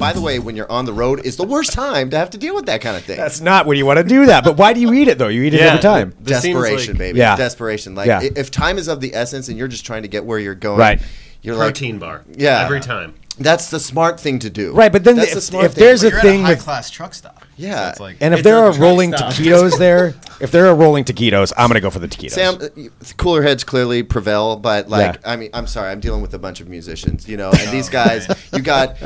by the way, when you're on the road, is the worst time to have to deal with that kind of thing. That's not when you want to do that. But why do you eat it, though? You eat it every time. Desperation, like, baby. Yeah. Desperation. Like, if time is of the essence and you're just trying to get where you're going, right. You're protein bar. Yeah. Every time. That's the smart thing to do. Right, but then if there's a You're thing at a with high-class truck stop. Yeah. So it's like, and if It's there a are truck rolling stop. taquitos there, if there are rolling taquitos, I'm gonna go for the taquitos. Sam, cooler heads clearly prevail, but like, Yeah. I mean, I'm sorry, I'm dealing with a bunch of musicians, you know, and these guys, you got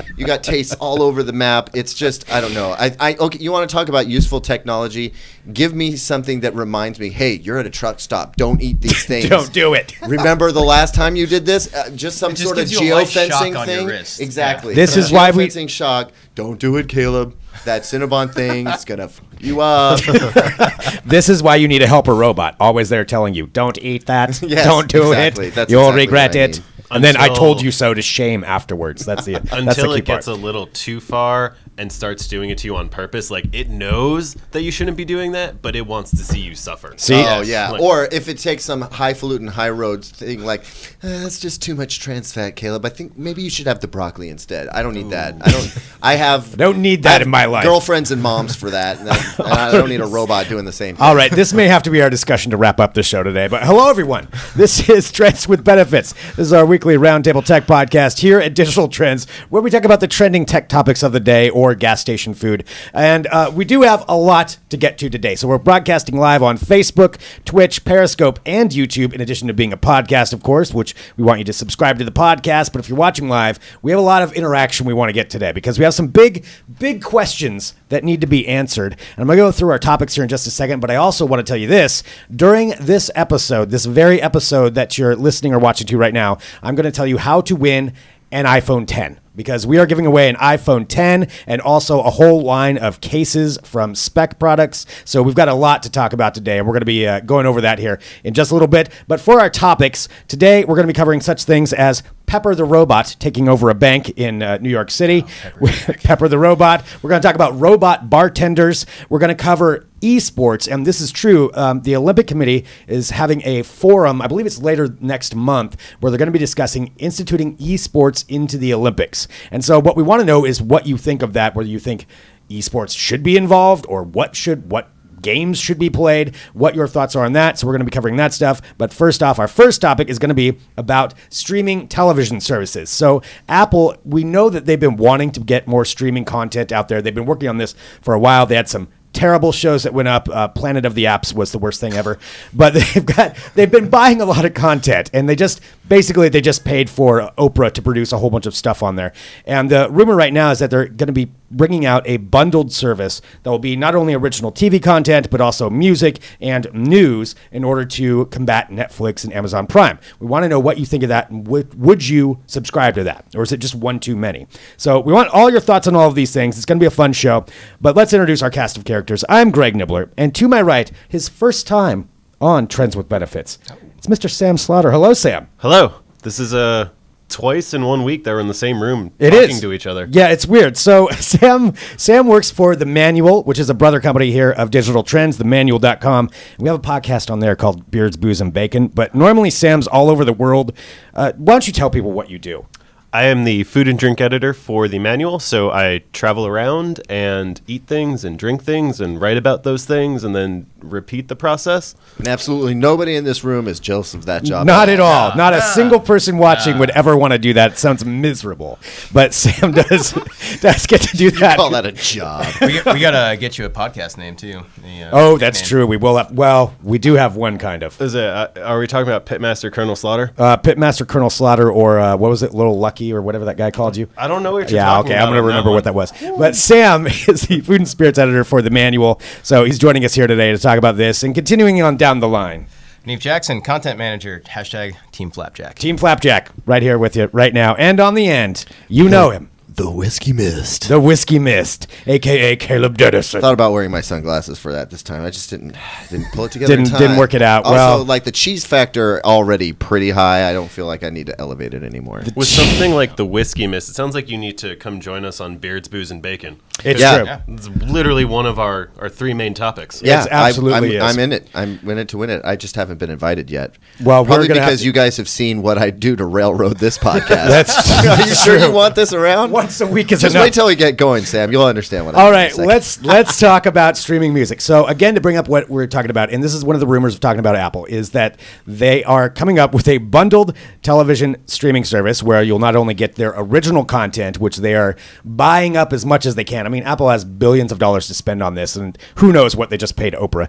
tastes all over the map. It's just, I don't know. Okay, you want to talk about useful technology? Give me something that reminds me, hey, you're at a truck stop. Don't eat these things. Don't do it. Remember the last time you did this? Just some It just sort of gives you a light shock geofencing on your thing. wrist. Exactly. This is why we- geofencing shock. Don't do it, Caleb. That Cinnabon thing is gonna f you up. This is why you need a helper robot, always there telling you, don't eat that, Yes, don't do exactly. it, That's you'll exactly regret what I it. mean. And then I Until- told you so to shame afterwards. That's the Until key it gets part. a little too far and starts doing it to you on purpose. Like, it knows that you shouldn't be doing that, but it wants to see you suffer. See? Oh yeah, Like- or if it takes some highfalutin high roads thing like that's just too much trans fat, Caleb. I think maybe you should have the broccoli instead. I don't need that. I don't need that in my life. Girlfriends and moms for that, and I don't need a robot doing the same thing. All right, this may have to be our discussion to wrap up the show today. But hello, everyone. This is Trends with Benefits. This is our weekly Roundtable Tech podcast here at Digital Trends, where we talk about the trending tech topics of the day or gas station food. And we do have a lot to get to today. So we're broadcasting live on Facebook, Twitch, Periscope, and YouTube, in addition to being a podcast, of course, which we want you to subscribe to the podcast. But if you're watching live, we have a lot of interaction we want to get today because we have some big questions that need to be answered. And I'm going to go through our topics here in just a second, but I also want to tell you this. During this episode, this very episode that you're listening or watching to right now, I'm going to tell you how to win an iPhone 10. Because we are giving away an iPhone 10 and also a whole line of cases from Spec Products. So we've got a lot to talk about today, and we're going to be going over that here in just a little bit. But for our topics, today we're going to be covering such things as Pepper the Robot taking over a bank in New York City. Pepper the Robot. We're going to talk about robot bartenders. We're going to cover esports, and this is true. The Olympic Committee is having a forum, I believe it's later next month, where they're going to be discussing instituting esports into the Olympics. And so what we want to know is what you think of that, whether you think esports should be involved or what games should be played, what your thoughts are on that. So we're going to be covering that stuff. But first off, our first topic is going to be about streaming television services. So Apple, we know that they've been wanting to get more streaming content out there. They've been working on this for a while. They had some terrible shows that went up. Planet of the Apps was the worst thing ever. But they've been buying a lot of content, and they just paid for Oprah to produce a whole bunch of stuff on there. And the rumor right now is that they're going to be bringing out a bundled service that will be not only original TV content, but also music and news in order to combat Netflix and Amazon Prime. We want to know what you think of that, and would you subscribe to that? Or is it just one too many? So we want all your thoughts on all of these things. It's going to be a fun show, but let's introduce our cast of characters. I'm Greg Nibbler, and to my right, his first time on Trends with Benefits, it's Mr. Sam Slaughter. Hello, Sam. Hello. This is twice in 1 week that we're in the same room It talking is. to each other. Yeah, it's weird. So Sam works for The Manual, which is a brother company here of Digital Trends, themanual.com. We have a podcast on there called Beards, Booze, and Bacon. But normally Sam's all over the world. Why don't you tell people what you do? I am the food and drink editor for The Manual, so I travel around and eat things and drink things and write about those things and then repeat the process. And absolutely nobody in this room is jealous of that job. Not at all. Not a single person watching would ever want to do that. It sounds miserable. But Sam does get to do that. Call that a job. we gotta get you a podcast name too. Oh, that's true. We will have. Well, we do have one kind of. Is it? Are we talking about Pitmaster Colonel Slaughter? Pitmaster Colonel Slaughter, or what was it, Little Lucky, or whatever that guy called you? I don't know what you're Yeah, talking okay. about. I'm going to on remember one. what that was. But Sam is the food and spirits editor for The Manual. So he's joining us here today to talk about this and continuing on down the line. Neve Jackson, content manager, hashtag Team Flapjack. Team Flapjack, right here with you right now. And on the end, you know him. The Whiskey Mist. The Whiskey Mist, a.k.a. Caleb Dennison. Thought about wearing my sunglasses for that this time. I just didn't pull it together in time. Didn't work it out. Also, Well, like the cheese factor already pretty high. I don't feel like I need to elevate it anymore. With something like the Whiskey Mist, it sounds like you need to come join us on Beards, Booze, and Bacon. It's Yeah. true. Yeah. It's literally one of our three main topics. Yeah, It's absolutely I'm is. in it. I'm in it to win it. I just haven't been invited yet. Well, we're probably gonna have because to- you guys have seen what I do to railroad this podcast. That's Are you sure you want this around? once a week is Just enough. wait till we get going, Sam. You'll understand what. All I right, mean in a second. let's talk about streaming music. So again, to bring up what we're talking about, and this is one of the rumors of talking about Apple, is that they are coming up with a bundled television streaming service where you'll not only get their original content, which they are buying up as much as they can. I mean, Apple has billions of dollars to spend on this, and who knows what they just paid Oprah.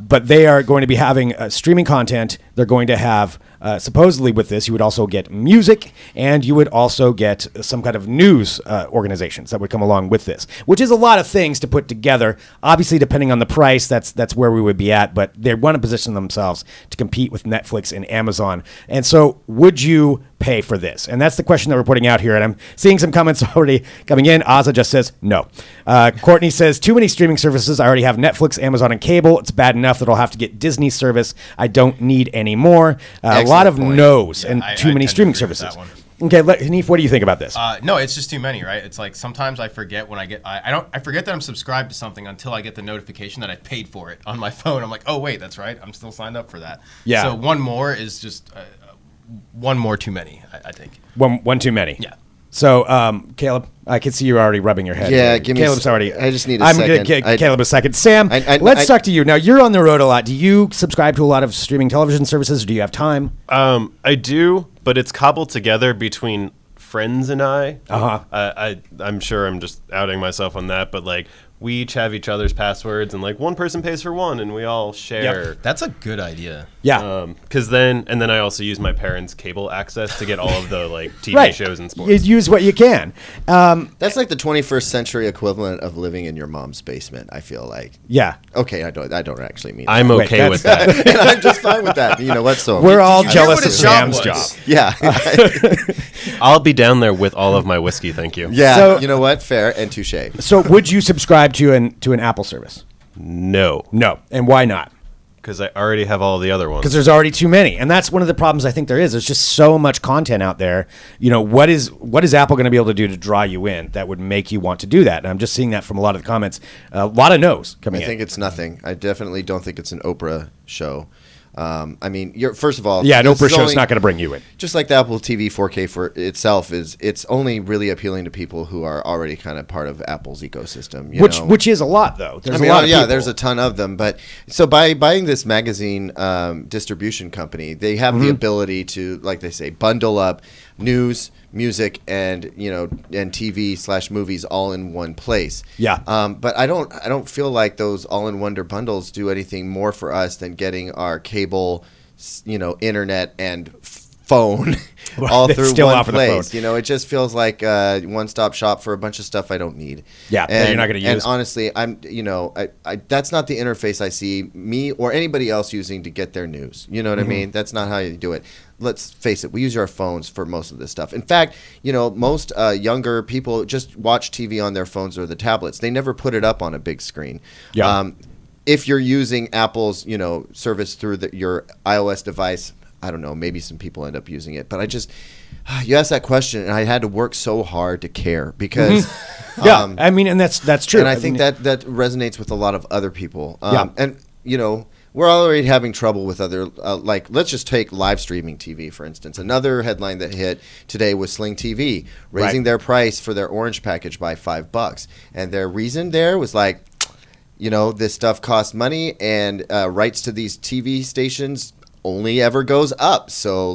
But they are going to be having streaming content. They're going to have, supposedly with this, you would also get music, and you would also get some kind of news organizations that would come along with this, which is a lot of things to put together. Obviously, depending on the price, that's where we would be at, but they want to position themselves to compete with Netflix and Amazon. And so would you pay for this? And that's the question that we're putting out here, and I'm seeing some comments already coming in. Ozza just says no. Courtney says, too many streaming services. I already have Netflix, Amazon, and cable. It's bad enough that I'll have to get Disney service. I don't need any more. A lot of point. no's Yeah, and I too many tend to streaming agree with services. that one. Okay, Hanif, what do you think about this? No, it's just too many, right? It's like sometimes I forget when I forget that I'm subscribed to something until I get the notification that I paid for it on my phone. I'm like, oh wait, that's right, I'm still signed up for that. Yeah. So one more is just one more too many, I think. One too many. Yeah. So, Caleb, I can see you're already rubbing your head. Yeah, give me Caleb's already. I just need a I'm second. going to give Caleb a second. Sam, let's I- talk to you. Now, you're on the road a lot. Do you subscribe to a lot of streaming television services, or do you have time? I do, but it's cobbled together between friends and I. I'm sure I'm just outing myself on that, but like we each have each other's passwords, and like one person pays for one, and we all share. That's a good idea. Yeah. Because then I also use my parents' cable access to get all of the like TV right. shows and sports. You use what you can. That's like the 21st century equivalent of living in your mom's basement. I feel like. Yeah. Okay, I don't actually mean. I'm Wait, okay with that. and I'm just fine with that. You know what? So We're all you hear jealous what of his job Sam's was? job. yeah, I'll be down there with all of my whiskey, thank you. yeah. So- you know what? Fair and touche. So, would you subscribe to an Apple service? No, No. And why not? because I already have all the other ones. Because there's already too many, and that's one of the problems I think there is. There's just so much content out there. You know, what is Apple going to be able to do to draw you in that would make you want to do that? And I'm just seeing that from a lot of the comments. A lot of no's coming I in. think it's nothing. I definitely don't think it's an Oprah show. I mean, first of all, Yeah, an this Oprah is show's only- not going to bring you in. Just like the Apple TV 4K for itself it's only really appealing to people who are already kind of part of Apple's ecosystem. Which is a lot, though. There's I mean, a lot of people. there's a ton of them. But so by buying this magazine distribution company, they have Mm-hmm. the ability to, like they say, bundle up news, music, and and TV/movies all in one place. Yeah. But I don't feel like those all-in-wonder bundles do anything more for us than getting our cable, internet and phone all They through still one offer the place. phone. It just feels like a one-stop shop for a bunch of stuff I don't need. Yeah, that you're not gonna And use. honestly, that's not the interface I see me or anybody else using to get their news. You know what I mean? That's not how you do it. Let's face it, we use our phones for most of this stuff. In fact, most younger people just watch TV on their phones or the tablets. They never put it up on a big screen. Yeah. If you're using Apple's, service through your iOS device, I don't know, maybe some people end up using it. But you asked that question, and I had to work so hard to care because, Yeah, I mean, and that's true. and I think that resonates with a lot of other people. Yeah. And we're already having trouble with other, like, let's just take live streaming TV, for instance. Another headline that hit today was Sling TV raising Right. their price for their Orange package by $5. And their reason there was like, this stuff costs money, and rights to these TV stations only ever goes up. So,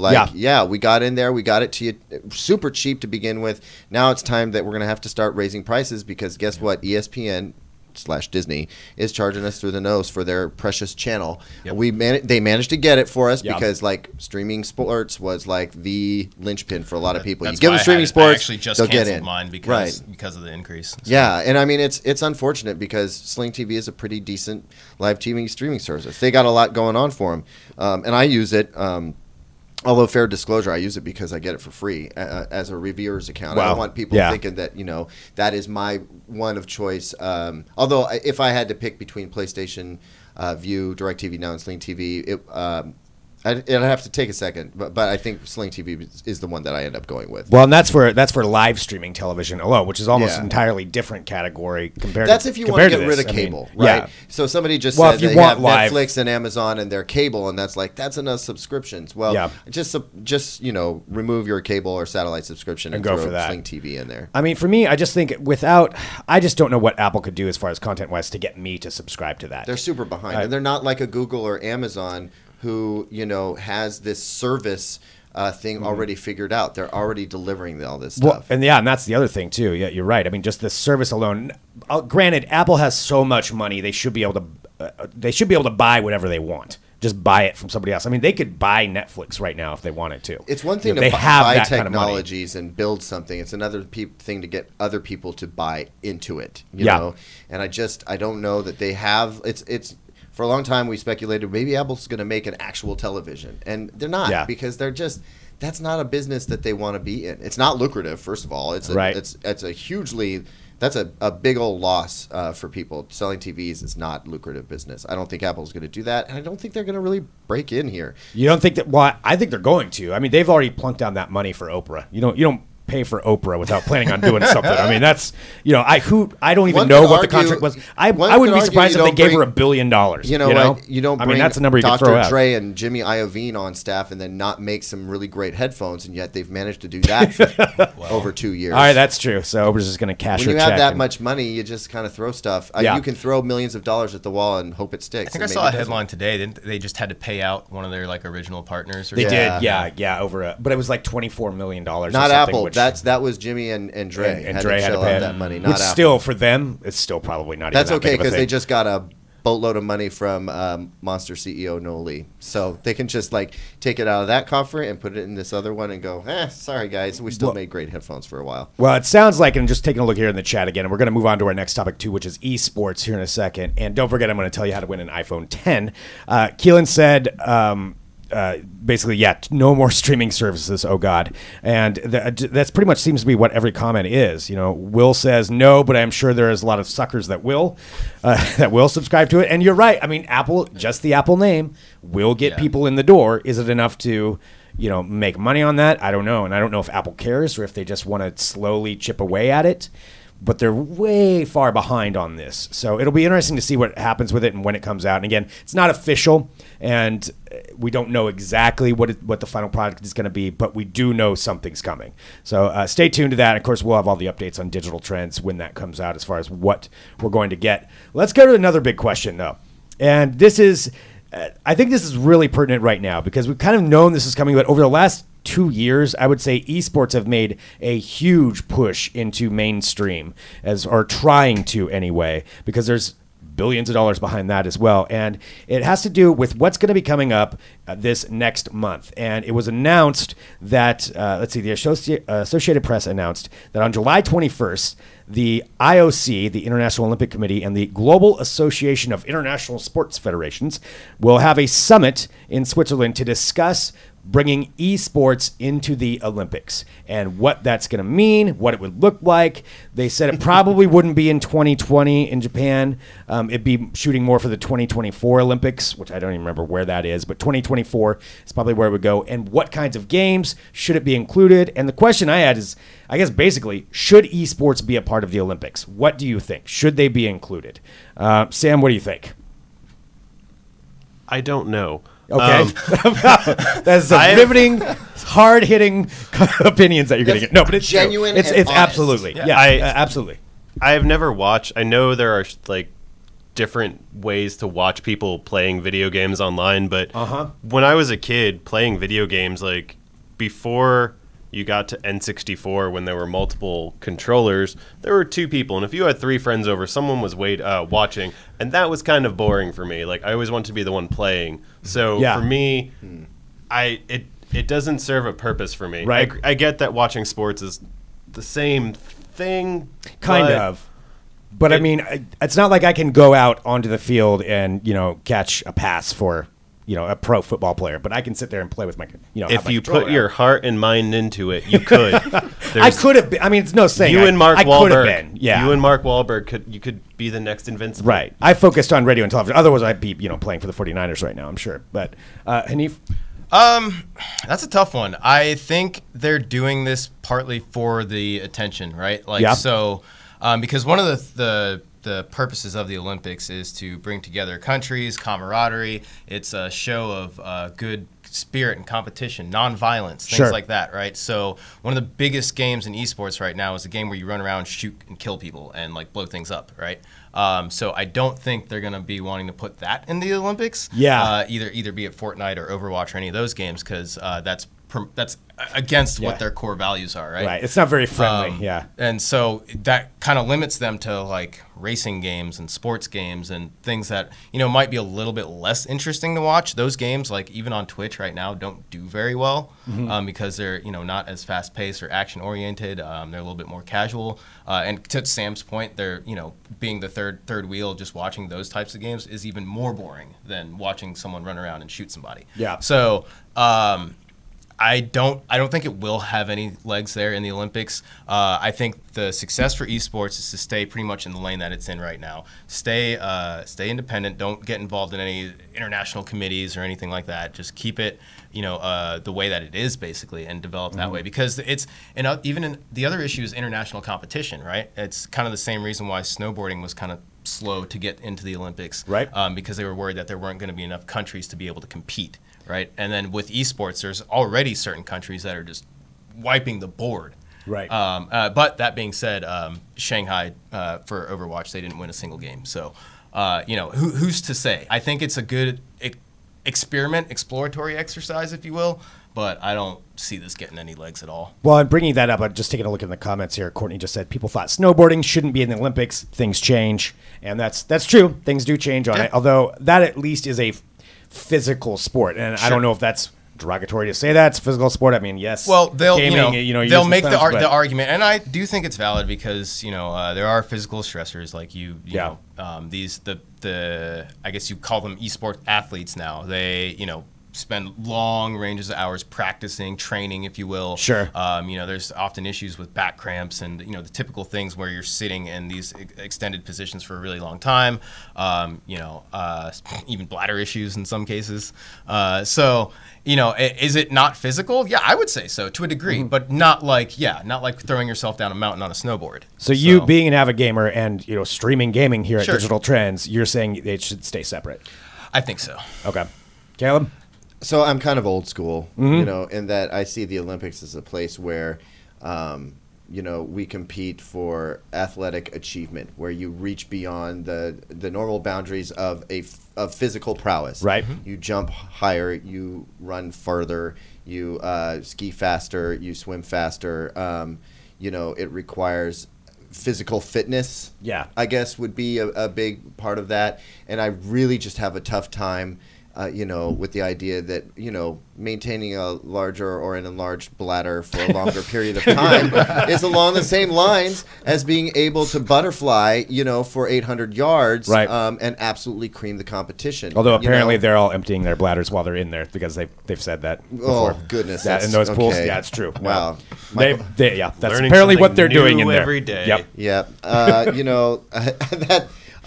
we got in there. We got it to you super cheap to begin with. Now it's time that we're going to have to start raising prices because guess what? ESPN/Disney is charging us through the nose for their precious channel. Yep. They managed to get it for us Yeah. because streaming sports was like the linchpin for a lot of people. You That's give why them streaming I sports, actually just they'll get canceled in. mine Right. because of the increase. So- Yeah, and I mean it's unfortunate because Sling TV is a pretty decent live TV streaming service. They got a lot going on for them, and I use it. Although fair disclosure, I use it because I get it for free as a reviewer's account. I Wow. don't want people Yeah. thinking that that is my one of choice. Although if I had to pick between PlayStation View, DirecTV Now, and Sling TV, It'll have to take a second, but I think Sling TV is the one that I end up going with. Well, and that's for live streaming television alone, which is almost an entirely different category compared. That's to, if you want to get rid of cable, right? Yeah. So somebody just Well, said if you they want have live- Netflix and Amazon and their cable, and that's enough subscriptions. Well, just remove your cable or satellite subscription and go throw for that. Sling TV in there. I mean, for me, I just think I just don't know what Apple could do as far as content-wise to get me to subscribe to that. They're super behind, and they're not like a Google or Amazon who has this service thing already figured out. They're already delivering all this stuff. Well, and that's the other thing too. Yeah, you're right. I mean, just the service alone. Granted, Apple has so much money; they should be able to buy whatever they want. Just buy it from somebody else. I mean, they could buy Netflix right now if they wanted to. It's one thing to they have buy that kind of money. technologies and build something. It's another thing to get other people to buy into it. You know, and I don't know that they have. It's. For a long time, we speculated maybe Apple's going to make an actual television, and they're not because that's not a business that they want to be in. It's not lucrative, first of all. It's a big old loss for people. Selling TVs is not lucrative business. I don't think Apple's going to do that, and I don't think they're going to really break in here. You don't think that? Well, I think they're going to. I mean, they've already plunked down that money for Oprah. You don't pay for Oprah without planning on doing something. I mean, that's I don't even know what the contract was. I wouldn't be surprised if they gave her $1 billion. You don't. I mean, that's a number you Dr. could throw out. Dre and Jimmy Iovine on staff, and then not make some really great headphones, and yet they've managed to do that for over 2 years. All right, that's true. So Oprah's just going to cash her check. When you have that much money, you just kind of throw stuff. You can throw millions of dollars at the wall and hope it sticks. I think I saw a headline today. They just had to pay out one of their original partners. They did, but it was like $24 million. Not Apple. That was Jimmy and Dre. And Dre had to pay that money. Not Apple. Still, for them, it's still probably not. That's even that okay because they just got a boatload of money from Monster CEO Noah Lee, so they can just take it out of that coffer and put it in this other one and go, sorry guys, we still made great headphones for a while. Well, it sounds like, and just taking a look here in the chat again, and we're going to move on to our next topic too, which is esports here in a second. And don't forget, I'm going to tell you how to win an iPhone 10. Keelan said. Basically, no more streaming services. Oh God, and that's pretty much seems to be what every comment is. Will says no, but I'm sure there is a lot of suckers that will subscribe to it. And you're right. I mean, Apple, just the Apple name, will get people in the door. Is it enough to make money on that? I don't know, and I don't know if Apple cares or if they just want to slowly chip away at it. But they're way far behind on this. So it'll be interesting to see what happens with it and when it comes out. And again, it's not official, and we don't know exactly what the final product is going to be, but we do know something's coming. So stay tuned to that. Of course, we'll have all the updates on digital trends when that comes out as far as what we're going to get. Let's go to another big question, though. And this is, I think this is really pertinent right now because we've kind of known this is coming, but over the last 2 years, I would say esports have made a huge push into mainstream, or trying to anyway, because there's billions of dollars behind that as well. And it has to do with what's going to be coming up this next month. And it was announced that, the Associated Press announced that on July 21st, the IOC, the International Olympic Committee, and the Global Association of International Sports Federations will have a summit in Switzerland to discuss bringing esports into the Olympics and what that's going to mean, what it would look like. They said it probably wouldn't be in 2020 in Japan. It'd be shooting more for the 2024 Olympics, which I don't even remember where that is, but 2024 is probably where it would go. And what kinds of games should it be included? And the question I had is, I guess basically, should esports be a part of the Olympics? What do you think? Should they be included? Sam, what do you think? I don't know. Okay. That's a riveting, hard-hitting opinions that you're going to get. No, but it's genuine. It's absolutely. Yeah, absolutely. I have never watched. I know there are different ways to watch people playing video games online, but when I was a kid playing video games, before you got to N64, when there were multiple controllers, there were 2 people, and if you had 3 friends over, someone was watching, and that was kind of boring for me. I always want to be the one playing. So for me, it doesn't serve a purpose for me. Right. I get that watching sports is the same thing, kind of. But I mean, it's not like I can go out onto the field and catch a pass for a pro football player, but I can sit there and play with my, if you put your heart and mind into it, you could. I could have been. I mean, it's no saying. You and Mark Wahlberg. Yeah. You and Mark Wahlberg could be the next Invincible. Right. I focused on radio and television. Otherwise, I'd be, playing for the 49ers right now, I'm sure. But, Hanif? That's a tough one. I think they're doing this partly for the attention, right? Like, so, because one of the purposes of the Olympics is to bring together countries, camaraderie. It's a show of good spirit and competition, non-violence, things like that, right? So one of the biggest games in esports right now is a game where you run around, shoot, and kill people and like blow things up, right? So I don't think they're going to be wanting to put that in the Olympics. Yeah. Either be it Fortnite or Overwatch or any of those games, because that's against what their core values are, right? Right. It's not very friendly. And so that kind of limits them to like racing games and sports games and things that, you know, might be a little bit less interesting to watch. Those games, like even on Twitch right now, don't do very well because they're, you know, not as fast paced or action oriented. They're a little bit more casual. And to Sam's point, they're, you know, being the third wheel, just watching those types of games is even more boring than watching someone run around and shoot somebody. Yeah. So, I don't think it will have any legs there in the Olympics. I think the success for esports is to stay pretty much in the lane that it's in right now. Stay independent. Don't get involved in any international committees or anything like that. Just keep it, you know, the way that it is basically, and develop that way. Because it's, and even in the other issue is international competition, right? It's kind of the same reason why snowboarding was kind of slow to get into the Olympics, right? Because they were worried that there weren't going to be enough countries to be able to compete. Right, and then with esports, there's already certain countries that are just wiping the board. Right. But that being said, Shanghai for Overwatch, they didn't win a single game. So, you know, who's to say? I think it's a good exploratory exercise, if you will. But I don't see this getting any legs at all. Well, I'm bringing that up. I'm just taking a look in the comments here. Courtney just said people thought snowboarding shouldn't be in the Olympics. Things change, and that's true. Things do change on it. Although that at least is a physical sport, and I don't know if that's derogatory to say that it's a physical sport. I mean, yes. Well, they'll gaming, they'll make the argument, and I do think it's valid because there are physical stressors like you know these the I guess you call them esports athletes now. They spend long ranges of hours practicing, training, if you will. Sure. There's often issues with back cramps and the typical things where you're sitting in these extended positions for a really long time. Even bladder issues in some cases. So is it not physical? Yeah, I would say so to a degree, but not like throwing yourself down a mountain on a snowboard. So you being an avid gamer and streaming gaming here at Digital Trends, you're saying they should stay separate. I think so. Okay, Caleb. So I'm kind of old school, in that I see the Olympics as a place where, we compete for athletic achievement, where you reach beyond the normal boundaries of physical prowess. Right. You jump higher, you run further, you ski faster, you swim faster. It requires physical fitness. Yeah. I guess would be a big part of that, and I really just have a tough time. With the idea that, maintaining a larger or an enlarged bladder for a longer period of time is along the same lines as being able to butterfly, for 800 yards, right. And absolutely cream the competition. Although apparently they're all emptying their bladders while they're in there because they've said that before. Oh, goodness. That in those pools. Yeah, it's true. Wow. That's Learning apparently what they're doing in there. every day. Yep. Yeah.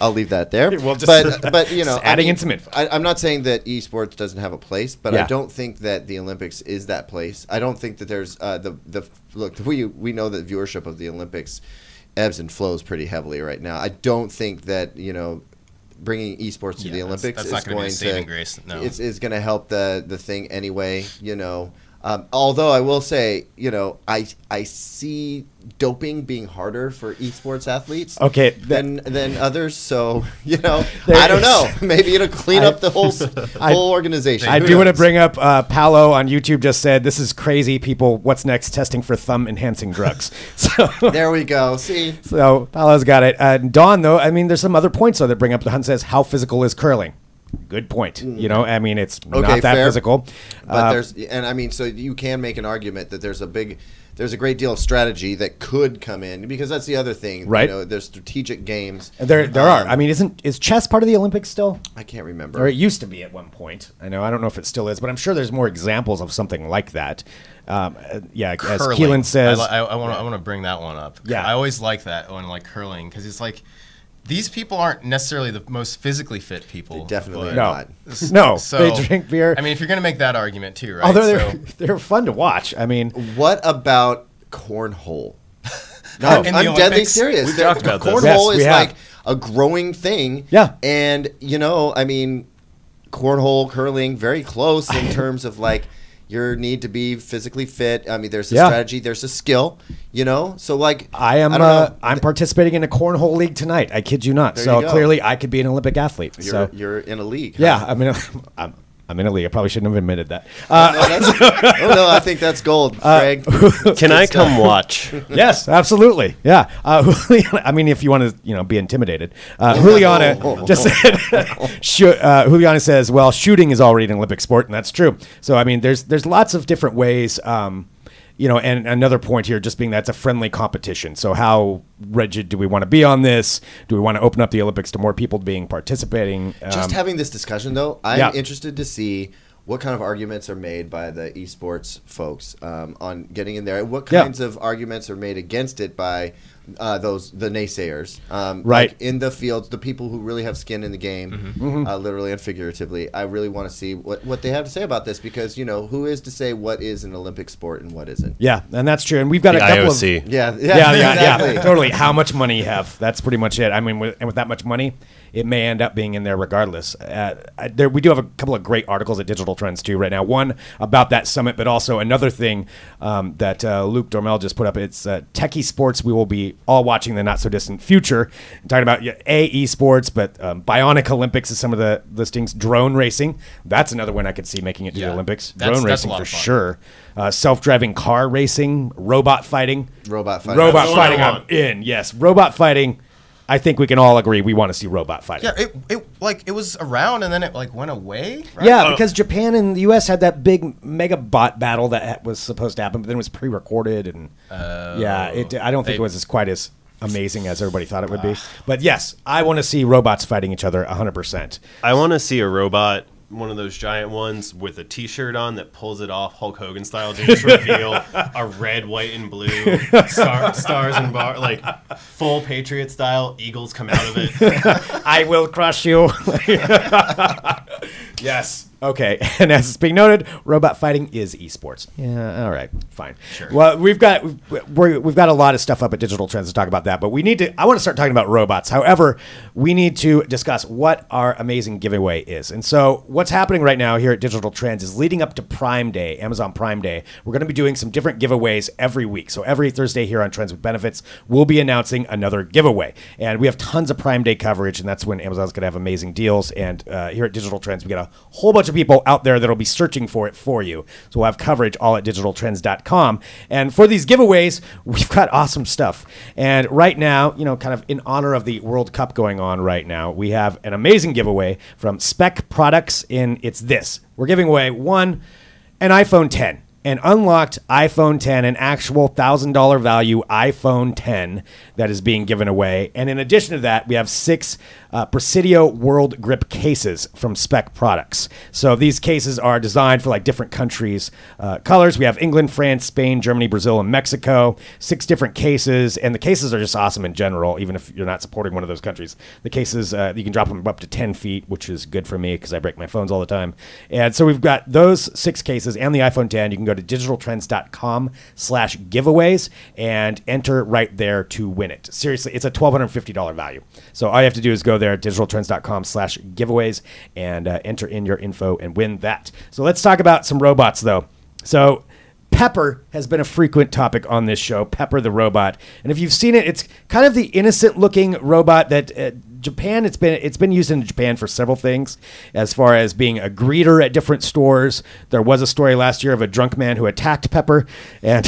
I'll leave that there. We'll just but adding in some info. I'm not saying that esports doesn't have a place, but Yeah. I don't think that the Olympics is that place. I don't think that there's we know that viewership of the Olympics ebbs and flows pretty heavily right now. I don't think that bringing esports to the Olympics that's is not going to be a saving grace. No. It's going to help the thing anyway. Although I will say, I see doping being harder for esports athletes than others. So, I don't know. Maybe it'll clean up the whole organization. I do want to bring up Paolo on YouTube just said, this is crazy, people. What's next? Testing for thumb-enhancing drugs. So there we go. See? So Paolo's got it. Dawn, though, there's some other points, though, that bring up. The Hunt says, how physical is curling? Good point. It's not that fair. Physical. But so you can make an argument that there's a great deal of strategy that could come in, because that's the other thing. Right. There's strategic games. There are. Is chess part of the Olympics still? I can't remember. Or it used to be at one point. I don't know if it still is, but I'm sure there's more examples of something like that. As Keelan says. I want to bring that one up. Yeah. I always like that one, like curling, because it's like, these people aren't necessarily the most physically fit people. They definitely are No. not. No, So, they drink beer. I mean, if you're going to make that argument too, right? Although they're fun to watch. I mean, What about cornhole? No, In the I'm deadly Olympics? serious. We've talked about this. Cornhole Yes, we is have. like a growing thing. Yeah. And, I mean, cornhole, curling, very close in terms of like your need to be physically fit. I mean, there's a strategy, there's a skill, So like, I am. don't know. I'm participating in a cornhole league tonight. I kid you not. There So you go. clearly, I could be an Olympic athlete. You're in a league. Yeah, huh? I mean, I'm in a league. I probably shouldn't have admitted that. No, I think that's gold, Greg. Can I come watch? Yes, absolutely. Yeah. I mean, if you want to, be intimidated. Juliana just said, Juliana says, well, shooting is already an Olympic sport, and that's true. So, I mean, there's lots of different ways, and another point here just being that's a friendly competition. So how rigid do we want to be on this? Do we want to open up the Olympics to more people participating? Just having this discussion, though, I'm interested to see what kind of arguments are made by the esports folks on getting in there. What kinds of arguments are made against it by the naysayers, right, like in the fields, the people who really have skin in the game, literally and figuratively. I really want to see what they have to say about this, because who is to say what is an Olympic sport and what isn't? Yeah, and that's true. And we've got The a couple IOC. of yeah, yeah, totally. How much money you have? That's pretty much it. I mean, with that much money, it may end up being in there regardless. We do have a couple of great articles at Digital Trends too right now. One about that summit, but also another thing that Luke Dormel just put up. It's Techie Sports. We will be all watching the not so distant future. I'm talking about esports, but Bionic Olympics is some of the listings. Drone racing. That's another one I could see making it to the Olympics. Drone racing for sure. Self-driving car racing. Robot fighting. Robot fighting. I'm in. Yes, robot fighting. I think we can all agree we want to see robot fighting. Yeah, it was around and then it went away. Right? Yeah, because Japan and the U.S. had that big mega bot battle that was supposed to happen, but then it was pre-recorded, and I don't think it was quite as amazing as everybody thought it would be. But yes, I want to see robots fighting each other 100%. I want to see a robot, one of those giant ones with a T-shirt on that pulls it off Hulk Hogan style to just reveal a red, white, and blue stars and bar, like full Patriot style. Eagles come out of it. I will crush you. Yes. Okay. And as it's being noted, robot fighting is esports. Yeah. All right. Fine. Sure. Well, we've got a lot of stuff up at Digital Trends to talk about that, but I want to start talking about robots. However, we need to discuss what our amazing giveaway is. And so what's happening right now here at Digital Trends is leading up to Prime Day, Amazon Prime Day. We're going to be doing some different giveaways every week. So every Thursday here on Trends with Benefits, we'll be announcing another giveaway. And we have tons of Prime Day coverage, and that's when Amazon's going to have amazing deals. And here at Digital Trends, we got a whole bunch of people out there that'll be searching for it for you. So we'll have coverage all at digitaltrends.com. And for these giveaways, we've got awesome stuff. And right now, kind of in honor of the World Cup going on right now, we have an amazing giveaway from Spec Products it's this. We're giving away an iPhone 10. An unlocked iPhone 10, an actual $1,000 value iPhone 10 that is being given away. And in addition to that, we have 6 Presidio World Grip cases from Spec Products. So these cases are designed for like different countries' colors. We have England, France, Spain, Germany, Brazil, and Mexico. 6 different cases, and the cases are just awesome in general, even if you're not supporting one of those countries. The cases, you can drop them up to 10 feet, which is good for me because I break my phones all the time. And so we've got those 6 cases and the iPhone 10. You can go to digitaltrends.com/giveaways and enter right there to win it. Seriously, it's a $1,250 value. So all you have to do is go there, digitaltrends.com/giveaways, and enter in your info and win that. So let's talk about some robots, though. So Pepper has been a frequent topic on this show, Pepper the robot. And if you've seen it, it's kind of the innocent-looking robot that Japan, it's been used in Japan for several things, as far as being a greeter at different stores. There was a story last year of a drunk man who attacked Pepper and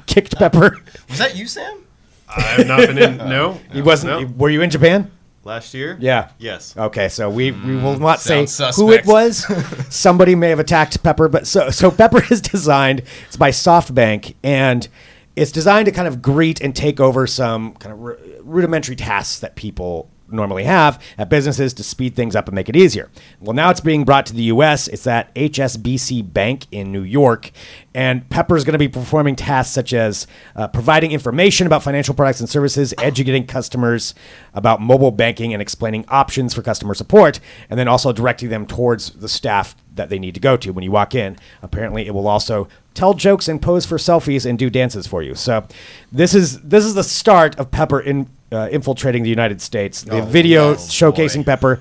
kicked Pepper. Was that you, Sam? I have not been in. No, He wasn't. No. Were you in Japan? Last year? Yeah. Yes. Okay, so we will not say Sounds who it suspect. was. Somebody may have attacked Pepper, but so Pepper is designed. It's by SoftBank, and it's designed to kind of greet and take over some kind of rudimentary tasks that people normally have at businesses to speed things up and make it easier. Well, now it's being brought to the U.S. It's at HSBC Bank in New York. And Pepper is going to be performing tasks such as providing information about financial products and services, educating customers about mobile banking, and explaining options for customer support, and then also directing them towards the staff that they need to go to when you walk in. Apparently, it will also tell jokes and pose for selfies and do dances for you. So this is the start of Pepper infiltrating the United States. The video showcasing Pepper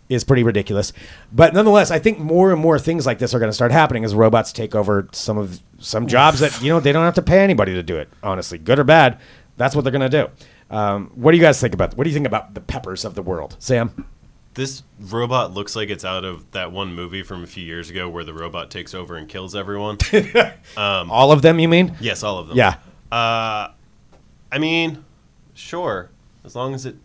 is pretty ridiculous. But nonetheless, I think more and more things like this are going to start happening as robots take over some jobs that, they don't have to pay anybody to do it, honestly. Good or bad, that's what they're going to do. What do you guys think about what do you think about the Peppers of the world? Sam? This robot looks like it's out of that one movie from a few years ago where the robot takes over and kills everyone. All of them, you mean? Yes, all of them. Yeah. I mean, sure, as long as it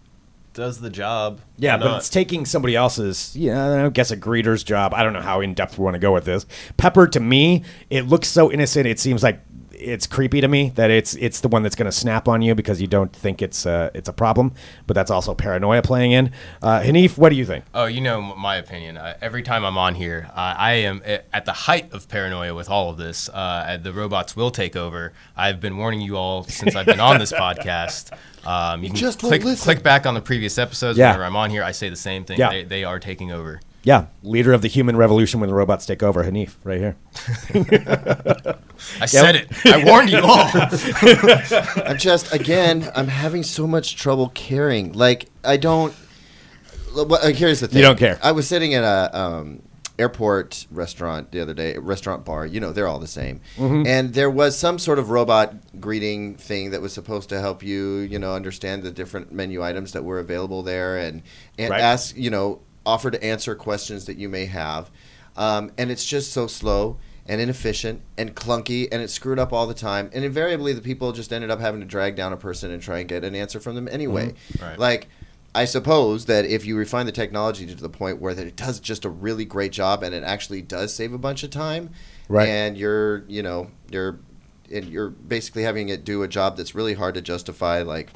does the job. Yeah, but it's taking somebody else's, I guess a greeter's job. I don't know how in-depth we want to go with this. Pepper, to me, it looks so innocent. It seems like it's creepy to me that it's the one that's going to snap on you because you don't think it's a problem. But that's also paranoia playing in. Hanif, what do you think? Oh, my opinion. Every time I'm on here, I am at the height of paranoia with all of this. The robots will take over. I've been warning you all since I've been on this podcast. You can click back on the previous episodes. Yeah. Whenever I'm on here, I say the same thing. Yeah. They are taking over. Yeah, leader of the human revolution when the robots take over. Hanif, right here. I said it. I warned you all. I'm having so much trouble caring. Like, I don't. Here's the thing. You don't care. I was sitting at a airport restaurant the other day, restaurant bar. They're all the same. Mm-hmm. And there was some sort of robot greeting thing that was supposed to help you, understand the different menu items that were available there and right. ask, offer to answer questions that you may have. And it's just so slow and inefficient and clunky, and it's screwed up all the time. And invariably, the people just ended up having to drag down a person and try and get an answer from them anyway. Mm-hmm. Right. Like, I suppose that if you refine the technology to the point where that it does just a really great job and it actually does save a bunch of time, right. and you're basically having it do a job that's really hard to justify like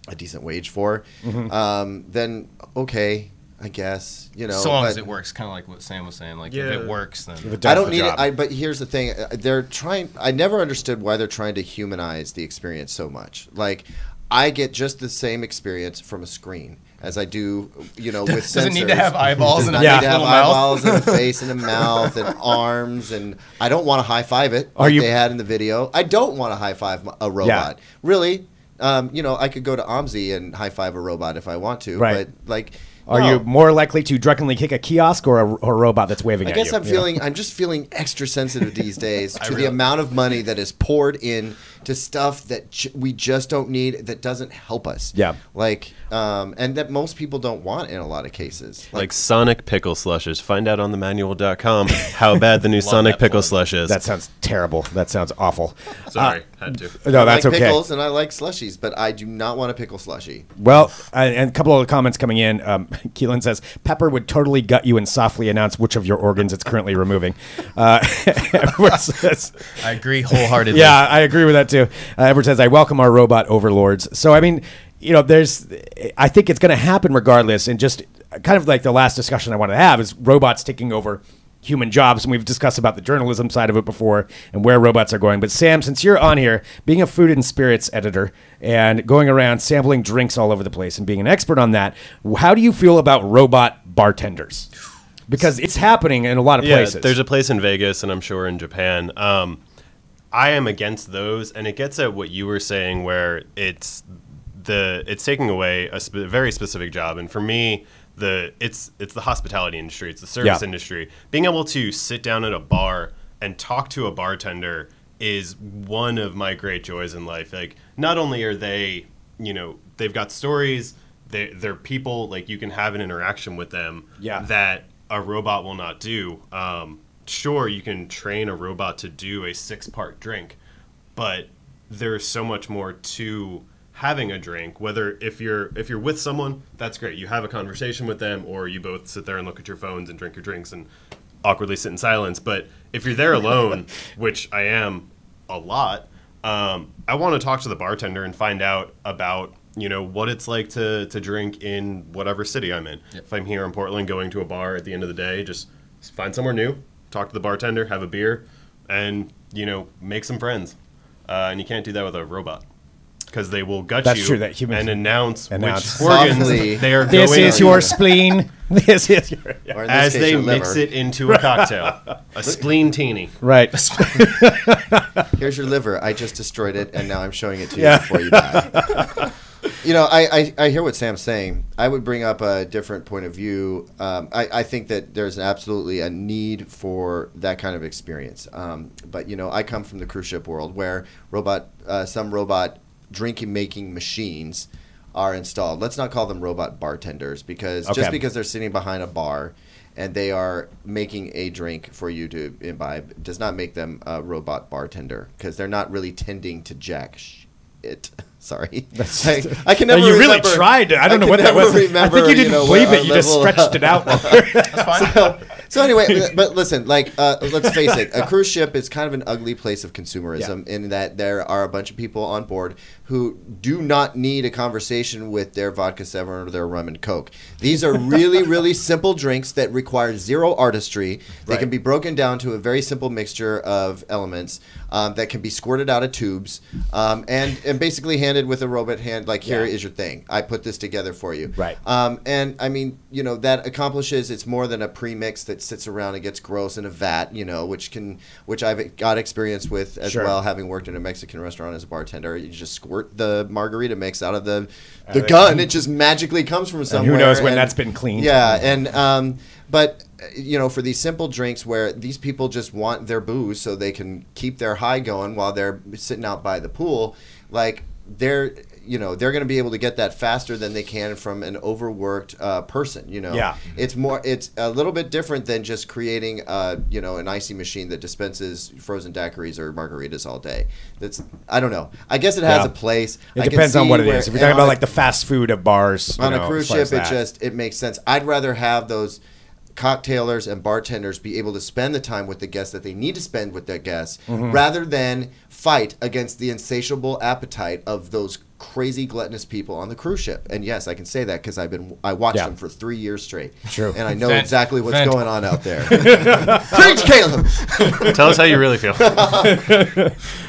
a decent wage for, mm-hmm. Then okay. I guess, so long as it works, kind of like what Sam was saying. Like, if it works, then I don't need it. But here's the thing: they're trying. I never understood why they're trying to humanize the experience so much. Like, I get just the same experience from a screen as I do, with sensors. Does it need to have eyeballs and a need to have little eyeballs mouth? and a face and a mouth and arms, and I don't want to high five it like they had in the video. I don't want to high five a robot. Yeah. Really, I could go to OMSI and high five a robot if I want to. Right. But like. Are you more likely to drunkenly kick a kiosk or a robot that's waving at you? I guess I'm just feeling extra sensitive these days to the amount of money that is poured in to stuff that we just don't need, that doesn't help us. Yeah. Like, and that most people don't want in a lot of cases. Like Sonic Pickle Slushes. Find out on themanual.com how bad the new Sonic Pickle Slush is. That sounds terrible. That sounds awful. Sorry, had to. No, that's I like okay. pickles and I like slushies, but I do not want a pickle slushie. Well, and a couple of comments coming in. Keelan says, Pepper would totally gut you and softly announce which of your organs it's currently removing. I agree wholeheartedly. Yeah, I agree with that too. Edward says, I welcome our robot overlords. So, I mean, I think it's going to happen regardless. And just kind of like the last discussion I want to have is robots taking over human jobs. And we've discussed about the journalism side of it before and where robots are going. But Sam, since you're on here, being a food and spirits editor and going around sampling drinks all over the place and being an expert on that, how do you feel about robot bartenders? Because it's happening in a lot of places. There's a place in Vegas and I'm sure in Japan. I am against those, and it gets at what you were saying, where it's taking away a very specific job. And for me, it's the hospitality industry, it's the service industry. Being able to sit down at a bar and talk to a bartender is one of my great joys in life. Like, not only are they, they've got stories, they're people, like you can have an interaction with them that a robot will not do. Sure, you can train a robot to do a 6-part drink, but there's so much more to having a drink. Whether if you're with someone, that's great. You have a conversation with them, or you both sit there and look at your phones and drink your drinks and awkwardly sit in silence. But if you're there alone, which I am a lot, I want to talk to the bartender and find out about what it's like to drink in whatever city I'm in. Yep. If I'm here in Portland going to a bar at the end of the day, just find somewhere new, talk to the bartender, have a beer, and, make some friends. And you can't do that with a robot. Because they will gut That's you true, that humans and announce which Softly. organs they are This going is to, your spleen. This is your... Or in this as case, they your mix liver. it into a cocktail. A spleen teeny. Right. Here's your liver. I just destroyed it, and now I'm showing it to you before you die. I hear what Sam's saying. I would bring up a different point of view. I think that there's absolutely a need for that kind of experience. But I come from the cruise ship world where some robot drinking making machines are installed. Let's not call them robot bartenders because just because they're sitting behind a bar and they are making a drink for you to imbibe does not make them a robot bartender because they're not really tending to jack shit. Sorry. I can never You really remember. tried. I don't know what that was. I think you didn't believe it. You just stretched it out longer. That's fine. So anyway, but listen, let's face it. A cruise ship is kind of an ugly place of consumerism in that there are a bunch of people on board who do not need a conversation with their vodka 7 or their rum and coke. These are really, really simple drinks that require zero artistry. They can be broken down to a very simple mixture of elements that can be squirted out of tubes and basically handed with a robot hand. Like, here is your thing. I put this together for you. Right. And I mean, that accomplishes. It's more than a premix that sits around and gets gross in a vat. Which I've got experience with as well, having worked in a Mexican restaurant as a bartender. You just squirt the margarita mix out of the gun. It just magically comes from somewhere. And who knows when that's been cleaned? Yeah, and but for these simple drinks where these people just want their booze so they can keep their high going while they're sitting out by the pool, like they're going to be able to get that faster than they can from an overworked person. It's a little bit different than just creating an icy machine that dispenses frozen daiquiris or margaritas all day. I don't know. I guess it has a place. It depends on what it is. If you're talking about like the fast food of bars on a cruise ship, it makes sense. I'd rather have those cocktailers and bartenders be able to spend the time with the guests that they need to spend with their guests rather than fight against the insatiable appetite of those crazy gluttonous people on the cruise ship. And yes, I can say that because I watched them for 3 years straight. True. And I know exactly what's going on out there. Preach, Caleb! Tell us how you really feel.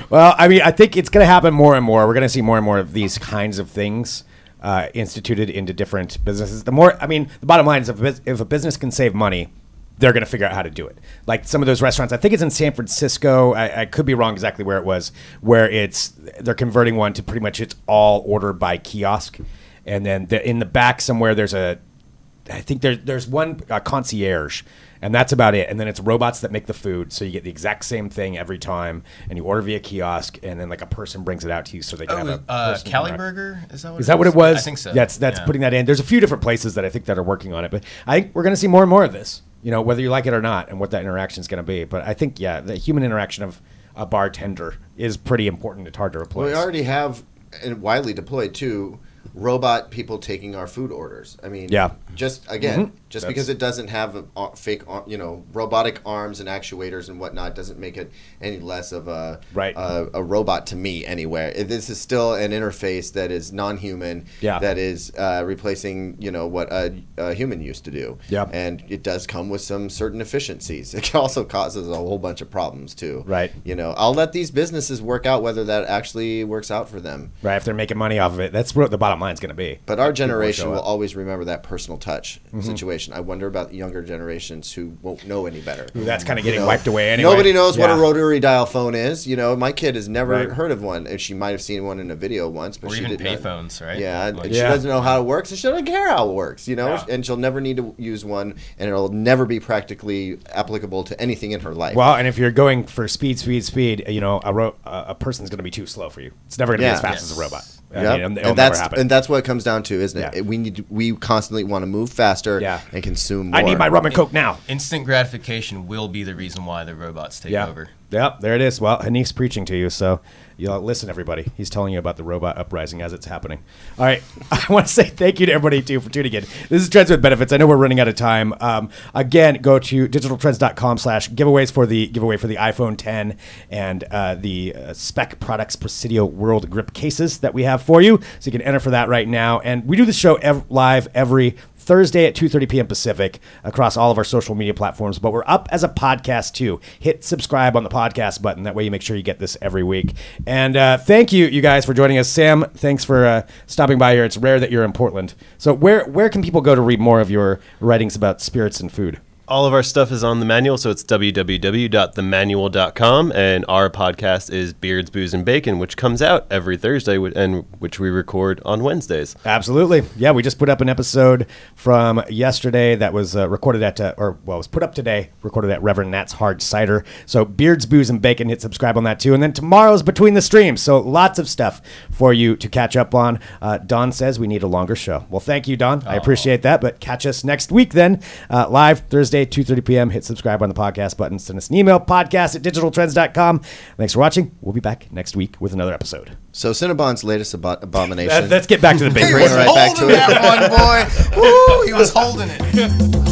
Well, I mean, I think it's going to happen more and more. We're going to see more and more of these kinds of things instituted into different businesses. The bottom line is if a business can save money, they're going to figure out how to do it. Like some of those restaurants, I think it's in San Francisco. I could be wrong exactly where it was, where they're converting one to pretty much it's all ordered by kiosk. And then in the back somewhere, there's one concierge, and that's about it. And then it's robots that make the food, so you get the exact same thing every time, and you order via kiosk, and then like a person brings it out to you, so they can have a Cali Burger? Is that what it was? I think so. That's putting that in. There's a few different places that I think that are working on it, but I think we're going to see more and more of this. Whether you like it or not, and what that interaction is going to be. But I think the human interaction of a bartender is pretty important. It's hard to replace. Well, we already have, and widely deployed too, robot people taking our food orders. I mean, just because it doesn't have fake, robotic arms and actuators and whatnot doesn't make it any less of a robot to me anywhere. This is still an interface that is non-human, that is replacing, what a human used to do. And it does come with some certain efficiencies. It also causes a whole bunch of problems too. I'll let these businesses work out whether that actually works out for them. Right, if they're making money off of it, that's what the bottom line is going to be. But our generation will always remember that personal touch situation. I wonder about the younger generations who won't know any better. That's kind of getting wiped away anyway. Nobody knows what a rotary dial phone is. My kid has never heard of one. And she might have seen one in a video once, but she didn't. Or even payphones, right? Yeah, she doesn't know how it works, and she doesn't care how it works. And she'll never need to use one, and it'll never be practically applicable to anything in her life. Well, and if you're going for speed, a person's going to be too slow for you. It's never going to be as fast as a robot. And that's what it comes down to, isn't it? We constantly want to move faster and consume more. I need my rum and coke now. Instant gratification will be the reason why the robots take over. Yep, there it is. Well, Hanif's preaching to you, so listen, everybody. He's telling you about the robot uprising as it's happening. All right, I want to say thank you to everybody, too, for tuning in. This is Trends with Benefits. I know we're running out of time. Again, go to digitaltrends.com/giveaways for the giveaway for the iPhone 10 and the Spec Products Presidio World Grip cases that we have for you, so you can enter for that right now. And we do this show live every Thursday at 2:30 p.m. Pacific across all of our social media platforms, but we're up as a podcast too. Hit subscribe on the podcast button. That way you make sure you get this every week. And thank you guys for joining us. Sam, thanks for stopping by here. It's rare that you're in Portland. So where can people go to read more of your writings about spirits and food? All of our stuff is on the manual, so it's www.themanual.com, and our podcast is Beards, Booze, and Bacon, which comes out every Thursday and which we record on Wednesdays. Absolutely. Yeah, we just put up an episode from yesterday that was recorded at, was put up today, recorded at Reverend Nat's Hard Cider. So Beards, Booze, and Bacon, hit subscribe on that too. And then tomorrow's Between the Streams, so lots of stuff for you to catch up on. Don says we need a longer show. Well, thank you, Don. I appreciate that, but catch us next week then, live Thursday, 2:30 p.m. Hit subscribe on the podcast button. Send us an email, podcast@digitaltrends.com. Thanks for watching. We'll be back next week with another episode. So Cinnabon's latest abomination. Let's get back to the big Bring it right back to it. That one, boy. Woo, he was holding it.